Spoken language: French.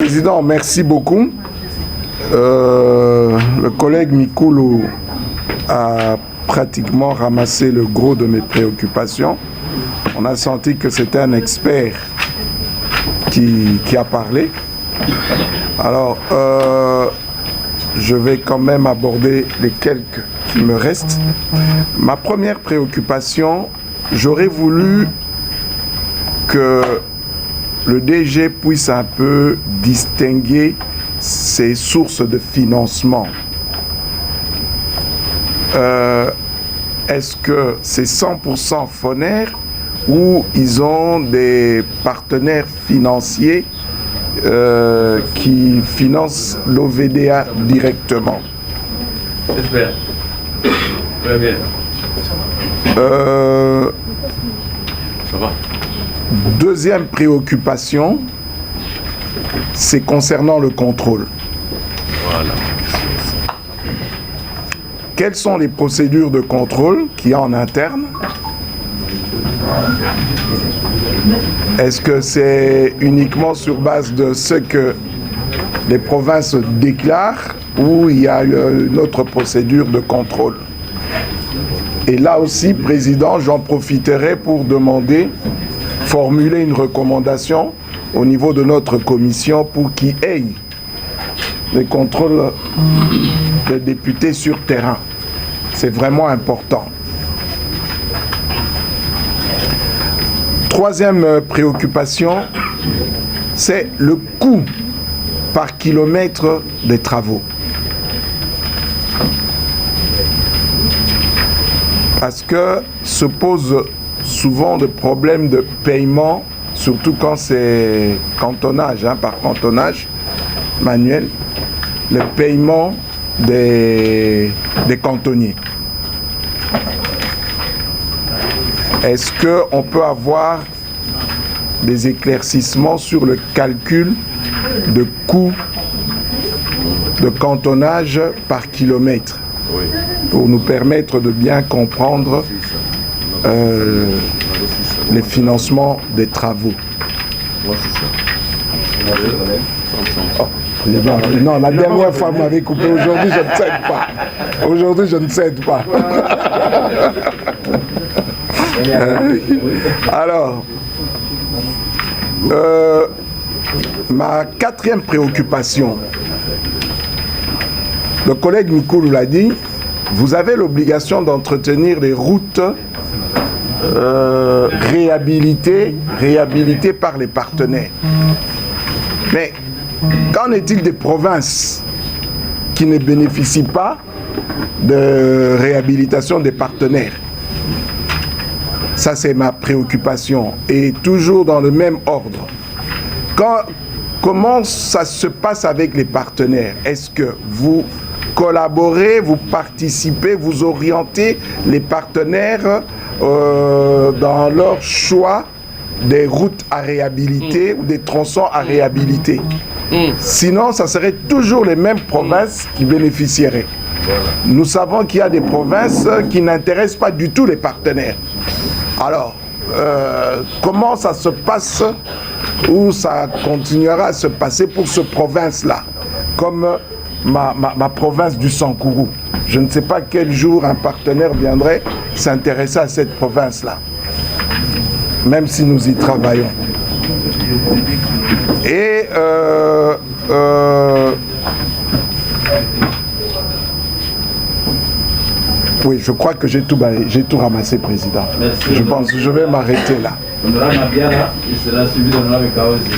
Président, merci beaucoup. Le collègue Mikoulou a pratiquement ramassé le gros de mes préoccupations. On a senti que c'était un expert qui a parlé. Alors, je vais quand même aborder les quelques qui me restent. Ma première préoccupation, j'aurais voulu que le DG puisse un peu distinguer ses sources de financement. Est-ce que c'est 100% Foner ou ils ont des partenaires financiers qui financent l'OVDA directement? J'espère. Très bien. Ça va. Deuxième préoccupation, c'est concernant le contrôle. Voilà. Quelles sont les procédures de contrôle qu'il y a en interne? Est-ce que c'est uniquement sur base de ce que les provinces déclarent ou il y a une autre procédure de contrôle? Et là aussi, Président, j'en profiterai pour formuler une recommandation au niveau de notre commission pour qu'il y ait des contrôles des députés sur terrain. C'est vraiment important. Troisième préoccupation, c'est le coût par kilomètre des travaux. Parce que se posent souvent des problèmes de paiement, surtout quand c'est cantonnage, par cantonnage manuel, le paiement des cantonniers. Est-ce qu'on peut avoir des éclaircissements sur le calcul de coût de cantonnage par kilomètre pour nous permettre de bien comprendre les financements des travaux? Non, la dernière fois vous m'avez coupé, aujourd'hui je ne cède pas. Aujourd'hui je ne cède pas. Alors, ma quatrième préoccupation, le collègue Mikoulou l'a dit, vous avez l'obligation d'entretenir les routes réhabilitées par les partenaires. Mais qu'en est-il des provinces qui ne bénéficient pas de réhabilitation des partenaires? Ça, c'est ma préoccupation. Et toujours dans le même ordre. Comment ça se passe avec les partenaires? Est-ce que vous collaborez, vous participez, vous orientez les partenaires dans leur choix des routes à réhabiliter ou des tronçons à réhabiliter? Sinon, ça serait toujours les mêmes provinces qui bénéficieraient. Nous savons qu'il y a des provinces qui n'intéressent pas du tout les partenaires. Alors, comment ça se passe ou ça continuera à se passer pour cette province-là, comme ma province du Sankourou? Je ne sais pas quel jour un partenaire viendrait s'intéresser à cette province-là, même si nous y travaillons. Et oui, je crois que j'ai tout ramassé, Président. Merci. Je pense que je vais m'arrêter là.